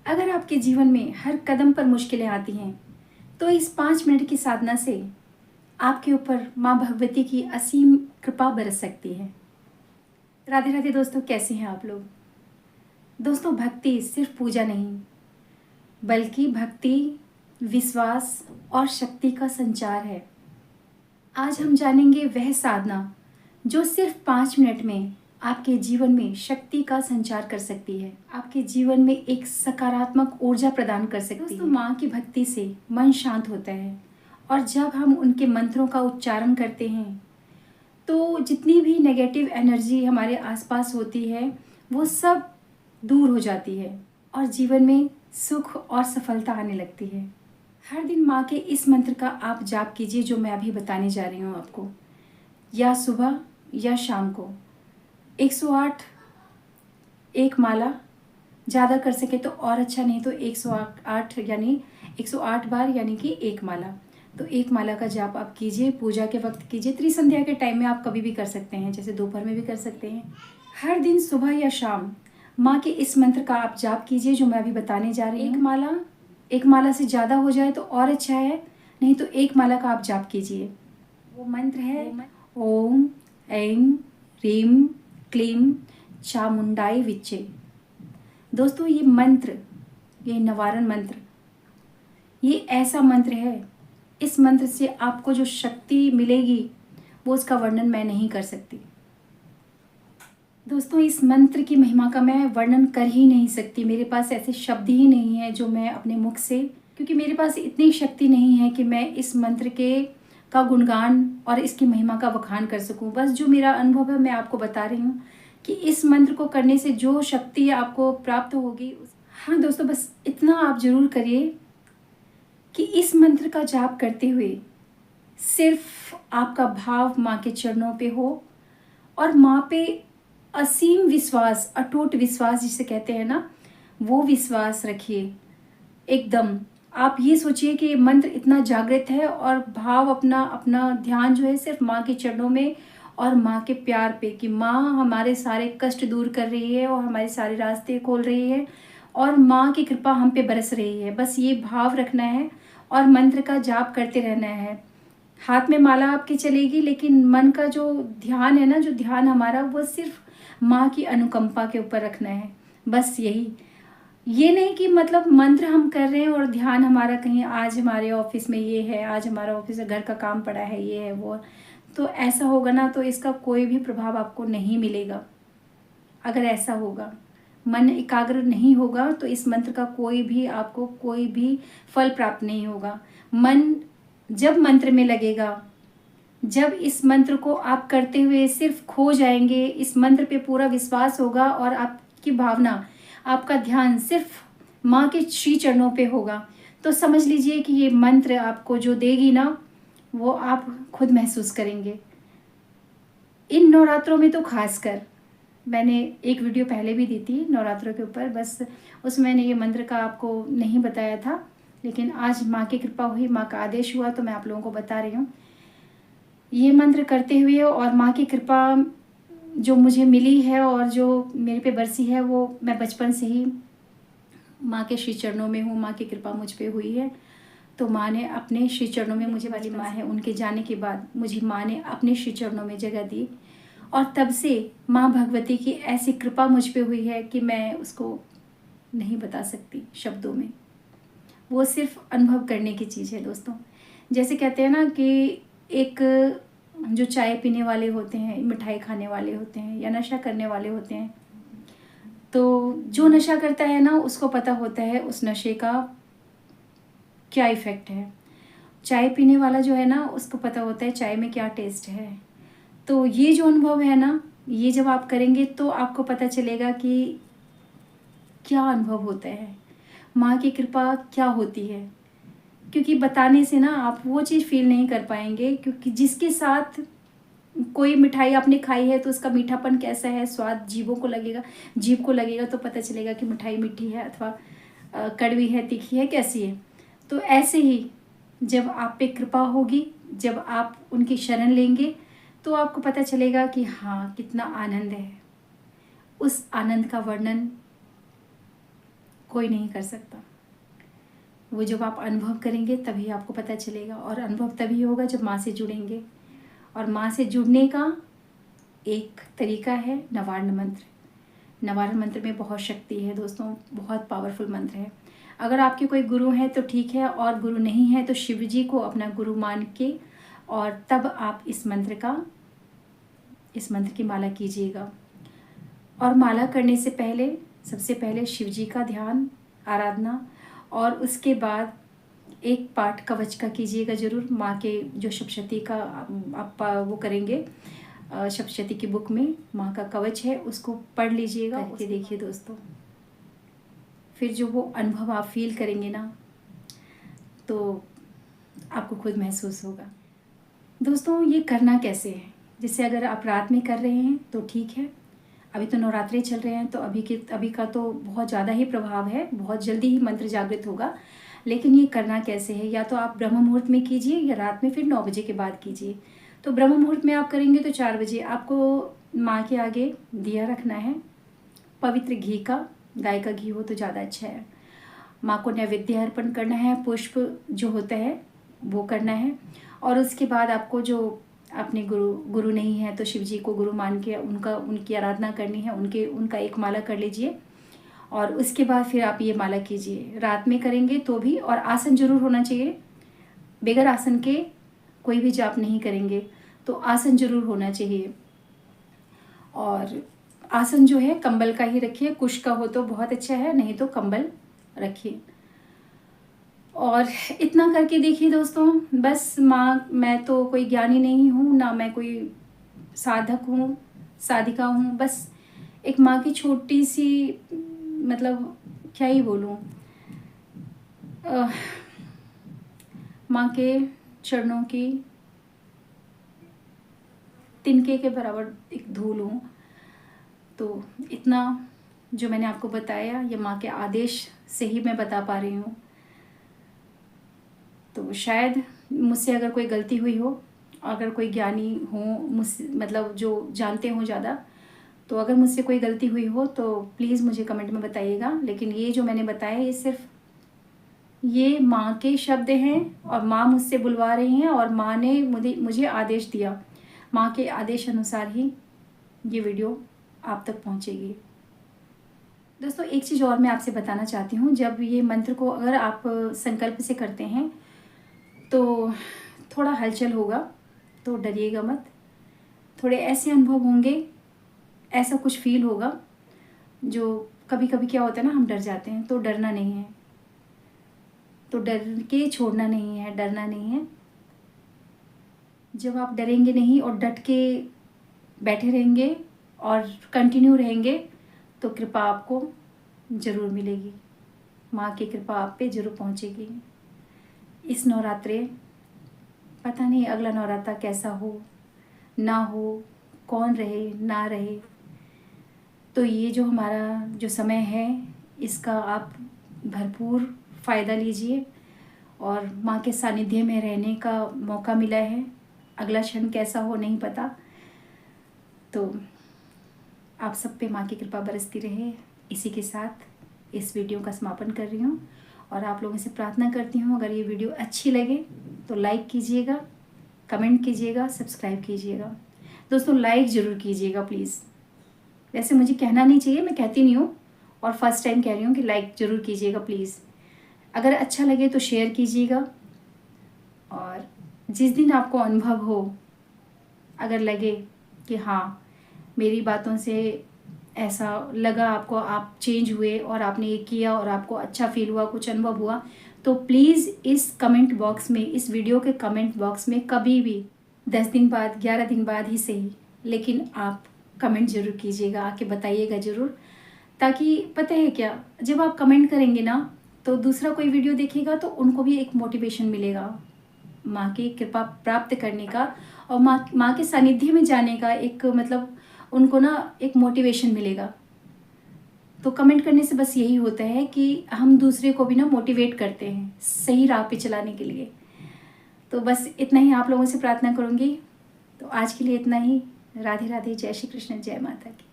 अगर आपके जीवन में हर कदम पर मुश्किलें आती हैं तो इस 5 मिनट की साधना से आपके ऊपर माँ भगवती की असीम कृपा बरस सकती है। राधे राधे दोस्तों, कैसे हैं आप लोग। दोस्तों, भक्ति सिर्फ पूजा नहीं बल्कि भक्ति, विश्वास और शक्ति का संचार है। आज हम जानेंगे वह साधना जो सिर्फ 5 मिनट में आपके जीवन में शक्ति का संचार कर सकती है, आपके जीवन में एक सकारात्मक ऊर्जा प्रदान कर सकती है। दोस्तों, माँ की भक्ति से मन शांत होता है और जब हम उनके मंत्रों का उच्चारण करते हैं तो जितनी भी नेगेटिव एनर्जी हमारे आसपास होती है वो सब दूर हो जाती है और जीवन में सुख और सफलता आने लगती है। हर दिन माँ के इस मंत्र का आप जाप कीजिए जो मैं अभी बताने जा रही हूँ आपको, या सुबह या शाम को 108 एक माला, ज़्यादा कर सके तो और अच्छा, नहीं तो 108 यानी 108 बार यानी कि एक माला। तो एक माला का जाप आप कीजिए, पूजा के वक्त कीजिए, त्रिसंध्या के टाइम में आप कभी भी कर सकते हैं, जैसे दोपहर में भी कर सकते हैं। हर दिन सुबह या शाम माँ के इस मंत्र का आप जाप कीजिए जो मैं अभी बताने जा रही हूँ। एक माला से ज़्यादा हो जाए तो और अच्छा है, नहीं तो एक माला का आप जाप कीजिए। वो मंत्र है ओम ऐं ह्रीं क्लीं चामुंडाई विच्चे। दोस्तों, ये मंत्र, ये निवारण मंत्र, ये ऐसा मंत्र है, इस मंत्र से आपको जो शक्ति मिलेगी वो उसका वर्णन मैं नहीं कर सकती। दोस्तों, इस मंत्र की महिमा का मैं वर्णन कर ही नहीं सकती, मेरे पास ऐसे शब्द ही नहीं है जो मैं अपने मुख से, क्योंकि मेरे पास इतनी शक्ति नहीं है कि मैं इस मंत्र का गुणगान और इसकी महिमा का बखान कर सकूं। बस जो मेरा अनुभव है मैं आपको बता रही हूँ कि इस मंत्र को करने से जो शक्ति आपको प्राप्त होगी। हाँ दोस्तों, बस इतना आप जरूर करिए कि इस मंत्र का जाप करते हुए सिर्फ आपका भाव माँ के चरणों पे हो और माँ पे असीम विश्वास, अटूट विश्वास जिसे कहते हैं ना, वो विश्वास रखिए। एकदम आप ये सोचिए कि मंत्र इतना जागृत है और भाव अपना अपना ध्यान जो है सिर्फ माँ के चरणों में और माँ के प्यार पे, कि माँ हमारे सारे कष्ट दूर कर रही है और हमारे सारे रास्ते खोल रही है और माँ की कृपा हम पे बरस रही है। बस ये भाव रखना है और मंत्र का जाप करते रहना है। हाथ में माला आपकी चलेगी लेकिन मन का जो ध्यान है ना, जो ध्यान हमारा, वो सिर्फ माँ की अनुकंपा के ऊपर रखना है। बस यही, ये नहीं कि मतलब मंत्र हम कर रहे हैं और ध्यान हमारा कहीं, आज हमारे ऑफिस में ये है, आज हमारा ऑफिस में घर का काम पड़ा है, ये है वो, तो ऐसा होगा ना तो इसका कोई भी प्रभाव आपको नहीं मिलेगा। अगर ऐसा होगा, मन एकाग्र नहीं होगा तो इस मंत्र का आपको कोई भी फल प्राप्त नहीं होगा। मन जब मंत्र में लगेगा, जब इस मंत्र को आप करते हुए सिर्फ खो जाएंगे, इस मंत्र पे पूरा विश्वास होगा और आपकी भावना, आपका ध्यान सिर्फ माँ के श्री चरणों पे होगा, तो समझ लीजिए कि ये मंत्र आपको जो देगी ना वो आप खुद महसूस करेंगे। इन नवरात्रों में तो खासकर, मैंने एक वीडियो पहले भी दी थी नवरात्रों के ऊपर, बस उसमें मैंने ये मंत्र का आपको नहीं बताया था, लेकिन आज माँ की कृपा हुई, माँ का आदेश हुआ तो मैं आप लोगों को बता रही हूँ। ये मंत्र करते हुए और माँ की कृपा जो मुझे मिली है और जो मेरे पे बरसी है, वो मैं बचपन से ही माँ के श्री चरणों में हूँ, माँ की कृपा मुझ पे हुई है। तो माँ ने अपने श्री चरणों में, मुझे वाली माँ है, उनके जाने के बाद मुझे माँ ने अपने श्री चरणों में जगह दी और तब से माँ भगवती की ऐसी कृपा मुझ पे हुई है कि मैं उसको नहीं बता सकती शब्दों में। वो सिर्फ अनुभव करने की चीज़ है दोस्तों। जैसे कहते हैं ना कि एक जो चाय पीने वाले होते हैं, मिठाई खाने वाले होते हैं या नशा करने वाले होते हैं, तो जो नशा करता है ना उसको पता होता है उस नशे का क्या इफ़ेक्ट है। चाय पीने वाला जो है ना उसको पता होता है चाय में क्या टेस्ट है। तो ये जो अनुभव है ना, ये जब आप करेंगे तो आपको पता चलेगा कि क्या अनुभव होता है, माँ की कृपा क्या होती है। क्योंकि बताने से ना आप वो चीज़ फील नहीं कर पाएंगे, क्योंकि जिसके साथ कोई मिठाई आपने खाई है तो उसका मीठापन कैसा है, स्वाद जीभ को लगेगा तो पता चलेगा कि मिठाई मीठी है अथवा कड़वी है, तीखी है, कैसी है। तो ऐसे ही जब आप पे कृपा होगी, जब आप उनकी शरण लेंगे तो आपको पता चलेगा कि हाँ कितना आनंद है। उस आनंद का वर्णन कोई नहीं कर सकता। वो जब आप अनुभव करेंगे तभी आपको पता चलेगा, और अनुभव तभी होगा जब माँ से जुड़ेंगे। और माँ से जुड़ने का एक तरीका है नवारण मंत्र। नवारण मंत्र में बहुत शक्ति है दोस्तों, बहुत पावरफुल मंत्र है। अगर आपके कोई गुरु हैं तो ठीक है, और गुरु नहीं है तो शिव जी को अपना गुरु मान के और तब आप इस मंत्र की माला कीजिएगा। और माला करने से पहले सबसे पहले शिव जी का ध्यान, आराधना, और उसके बाद एक पाठ कवच का कीजिएगा ज़रूर। माँ के जो सप्तशती का आप वो करेंगे, सप्तशती की बुक में माँ का कवच है, उसको पढ़ लीजिएगा। करके देखिए दोस्तों, फिर जो वो अनुभव आप फील करेंगे ना, तो आपको खुद महसूस होगा। दोस्तों ये करना कैसे है, जैसे अगर आप रात में कर रहे हैं तो ठीक है। अभी तो नवरात्रे चल रहे हैं तो अभी का तो बहुत ज़्यादा ही प्रभाव है, बहुत जल्दी ही मंत्र जागृत होगा। लेकिन ये करना कैसे है, या तो आप ब्रह्म मुहूर्त में कीजिए या रात में फिर 9 बजे के बाद कीजिए। तो ब्रह्म मुहूर्त में आप करेंगे तो 4 बजे आपको माँ के आगे दिया रखना है, पवित्र घी का, गाय का घी हो तो ज़्यादा अच्छा है। माँ को नैवेद्य अर्पण करना है, पुष्प जो होता है वो करना है। और उसके बाद आपको जो अपने गुरु नहीं है तो शिव जी को गुरु मान के उनकी आराधना करनी है, उनका एक माला कर लीजिए। और उसके बाद फिर आप ये माला कीजिए। रात में करेंगे तो भी, और आसन जरूर होना चाहिए। बगैर आसन के कोई भी जाप नहीं करेंगे, तो आसन जरूर होना चाहिए। और आसन जो है कंबल का ही रखिए, कुश का हो तो बहुत अच्छा है, नहीं तो कंबल रखिए। और इतना करके देखिए दोस्तों, बस मैं तो कोई ज्ञानी नहीं हूँ, ना मैं कोई साधक हूँ, साधिका हूँ, बस एक माँ की छोटी सी, मतलब क्या ही बोलूँ, माँ के चरणों की तिनके के बराबर एक धूल हूँ। तो इतना जो मैंने आपको बताया, ये माँ के आदेश से ही मैं बता पा रही हूँ। तो शायद मुझसे अगर कोई गलती हुई हो, अगर कोई ज्ञानी हो मुझसे, मतलब जो जानते हो ज़्यादा, तो अगर मुझसे कोई गलती हुई हो तो प्लीज़ मुझे कमेंट में बताइएगा। लेकिन ये जो मैंने बताया ये सिर्फ ये माँ के शब्द हैं, और माँ मुझसे बुलवा रही हैं, और माँ ने मुझे आदेश दिया। माँ के आदेश अनुसार ही ये वीडियो आप तक पहुँचेगी। दोस्तों एक चीज़ और मैं आपसे बताना चाहती हूँ, जब ये मंत्र को अगर आप संकल्प से करते हैं तो थोड़ा हलचल होगा, तो डरिएगा मत। थोड़े ऐसे अनुभव होंगे, ऐसा कुछ फील होगा जो कभी कभी क्या होता है ना, हम डर जाते हैं। तो डरना नहीं है, तो डर के छोड़ना नहीं है, डरना नहीं है। जब आप डरेंगे नहीं और डट के बैठे रहेंगे और कंटिन्यू रहेंगे तो कृपा आपको ज़रूर मिलेगी, माँ की कृपा आप पे ज़रूर पहुँचेगी। इस नवरात्रे पता नहीं अगला नवरात्रा कैसा हो ना हो, कौन रहे ना रहे, तो ये जो हमारा जो समय है इसका आप भरपूर फ़ायदा लीजिए। और माँ के सानिध्य में रहने का मौका मिला है, अगला क्षण कैसा हो नहीं पता। तो आप सब पे माँ की कृपा बरसती रहे। इसी के साथ इस वीडियो का समापन कर रही हूँ, और आप लोगों से प्रार्थना करती हूँ अगर ये वीडियो अच्छी लगे तो लाइक कीजिएगा, कमेंट कीजिएगा, सब्सक्राइब कीजिएगा। दोस्तों लाइक ज़रूर कीजिएगा प्लीज़। वैसे मुझे कहना नहीं चाहिए, मैं कहती नहीं हूँ, और फर्स्ट टाइम कह रही हूँ कि लाइक ज़रूर कीजिएगा प्लीज़। अगर अच्छा लगे तो शेयर कीजिएगा। और जिस दिन आपको अनुभव हो, अगर लगे कि हाँ मेरी बातों से ऐसा लगा आपको, आप चेंज हुए और आपने ये किया और आपको अच्छा फील हुआ, कुछ अनुभव हुआ, तो प्लीज़ इस कमेंट बॉक्स में, इस वीडियो के कमेंट बॉक्स में कभी भी 10 दिन बाद, 11 दिन बाद ही सही, लेकिन आप कमेंट ज़रूर कीजिएगा, आके बताइएगा ज़रूर। ताकि पता है क्या, जब आप कमेंट करेंगे ना तो दूसरा कोई वीडियो देखेगा तो उनको भी एक मोटिवेशन मिलेगा माँ की कृपा प्राप्त करने का, और माँ के सानिध्य में जाने का एक, मतलब उनको ना एक मोटिवेशन मिलेगा। तो कमेंट करने से बस यही होता है कि हम दूसरे को भी ना मोटिवेट करते हैं सही राह पे चलाने के लिए। तो बस इतना ही आप लोगों से प्रार्थना करूँगी। तो आज के लिए इतना ही। राधे राधे, जय श्री कृष्ण, जय माता की।